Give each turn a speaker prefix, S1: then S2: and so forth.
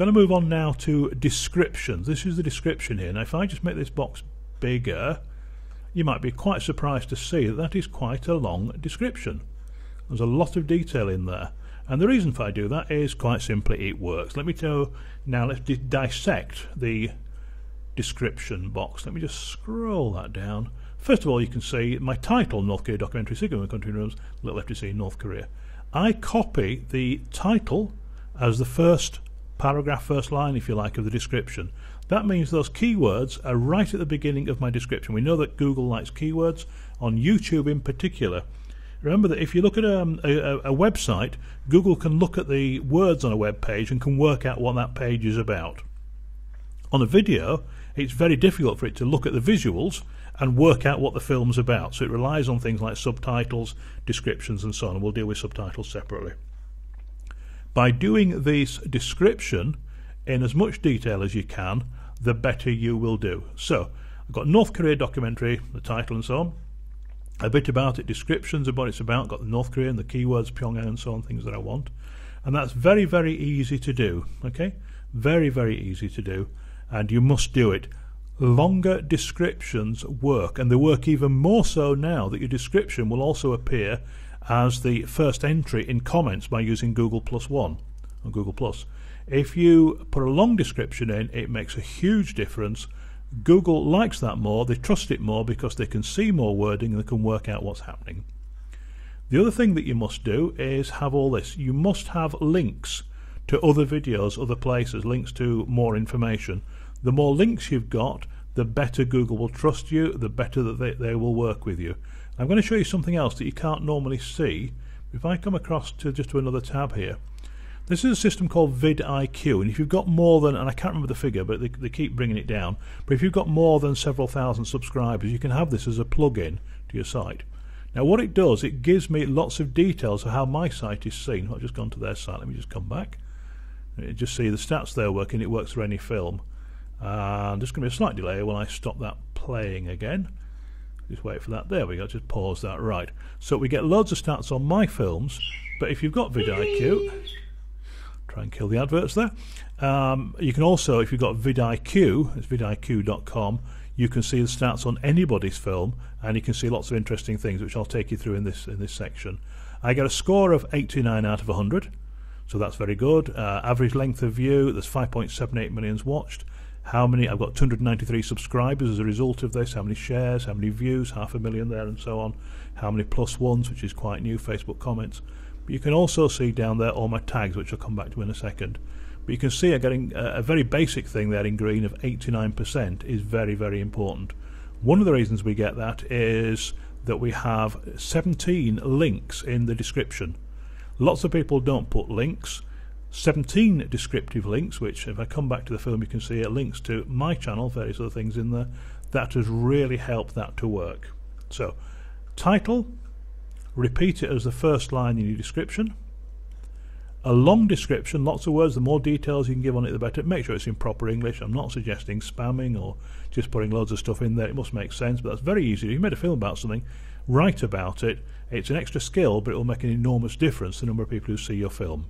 S1: Going to move on now to descriptions. This is the description here. Now if I just make this box bigger, you might be quite surprised to see that that is quite a long description. There's a lot of detail in there, and the reason for I do that is quite simply it works. Let me tell now, let's dissect the description box. Let me just scroll that down. First of all, you can see my title, North Korea documentary, Signal Country Rooms, Little FTC, North Korea. I copy the title as the first paragraph, first line, if you like, of the description. That means those keywords are right at the beginning of my description. We know that Google likes keywords, on YouTube in particular. Remember that if you look at a website, Google can look at the words on a web page and can work out what that page is about. On a video, it's very difficult for it to look at the visuals and work out what the film's about. So it relies on things like subtitles, descriptions and so on. We'll deal with subtitles separately. By doing this description in as much detail as you can, the better you will do. So I've got North Korea documentary, the title and so on, a bit about it, descriptions of what it's about, got the North Korea and the keywords, Pyongyang and so on, things that I want. And that's very, very easy to do, okay? Very, very easy to do, and you must do it. Longer descriptions work, and they work even more so now that your description will also appear as the first entry in comments by using Google +1 or Google+. If you put a long description in, it makes a huge difference. Google likes that more, they trust it more because they can see more wording and they can work out what's happening. The other thing that you must do is have all this. You must have links to other videos, other places, links to more information. The more links you've got, the better Google will trust you, the better that they will work with you. I'm going to show you something else that you can't normally see. If I come across to just to another tab here, this is a system called vidIQ, and if you've got more than, and I can't remember the figure, but they keep bringing it down, but if you've got more than several thousand subscribers, you can have this as a plug-in to your site. Now what it does, it gives me lots of details of how my site is seen. I've just gone to their site, let me just come back. You just see the stats there working, it works for any film. And there's going to be a slight delay when I stop that playing again. Just wait for that. There we go, just pause that. Right, so we get loads of stats on my films, but if you've got vidIQ, try and kill the adverts there. You can also, if you've got vidIQ, it's vidiq.com, you can see the stats on anybody's film, and you can see lots of interesting things, which I'll take you through in this section. I get a score of 89 out of 100, so that's very good. Average length of view, there's 5.78 million watched. How many? I've got 293 subscribers as a result of this. How many shares? How many views? 500,000 there, and so on. How many +1s, which is quite new, Facebook comments. But you can also see down there all my tags, which I'll come back to in a second. But you can see I'm getting a very basic thing there in green of 89% is very, very important. One of the reasons we get that is that we have 17 links in the description. Lots of people don't put links. 17 descriptive links, which if I come back to the film you can see links to my channel, various other things in there. That has really helped that to work. So title, repeat it as the first line in your description. A long description, lots of words, the more details you can give on it the better. Make sure it's in proper English. I'm not suggesting spamming or just putting loads of stuff in there. It must make sense, but that's very easy. If you made a film about something, write about it. It's an extra skill, but it will make an enormous difference to the number of people who see your film.